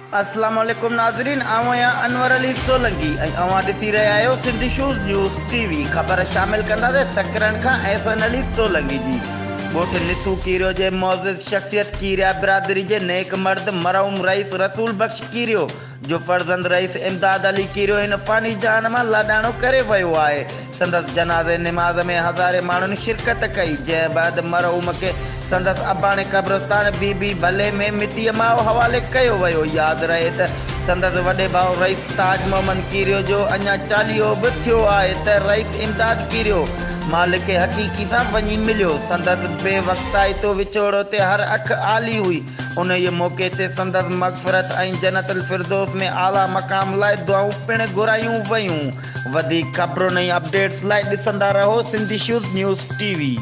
अस्सलाम वालेकुम नाज़रीन, आवां अनवर अली सोलंकी ऐं अवां ॾिसी रहिया आहियो सिंधी शूज़ न्यूज़ टीवी। ख़बर शामिल कंदासीं सकरन खां एहसन अली सोलंकी जी। ॻोठ नितू कीरियो जे मौज़िज़ शख़्सियत कीरिया बिरादरी जे नेक मर्द मरहूम रईस रसूल बख्श कीरियो जो फर्ज़ंद रईस इमदाद अली कीरियो हिन फ़ानी जहान मां लाॾाणो करे वियो आहे। संदसि जनाज़े निमाज़ में हज़ारे माण्हुनि शिरकत कई, जंहिं बैदि मरहूम खे संदसि अबाणे क़ब्रिस्तान बीबी भले में मिटीअ मां हवाले कयो वियो। यादि रहे त संदसि वॾे भाउ रईस ताज मोहम्मद कीरियो जो अञा 40 बि थियो आहे त रईस इमदाद कीरियो मालिक हक़ीक़ी सां वञी मिलियो। संदसि बेवक़्ताई तो विछोड़ो ते हर अख आली हुई। उन ये मौक़े ते संदसि मग़फ़िरत ऐं जन्नतुल फ़िरदौस में आला मक़ाम लाइ दुआऊं पिणु घुरायूं वयूं। वधीक ख़बरुनि ऐं अपडेट्स लाइ ॾिसंदा रहो सिंधी शूज़ न्यूज़ टीवी।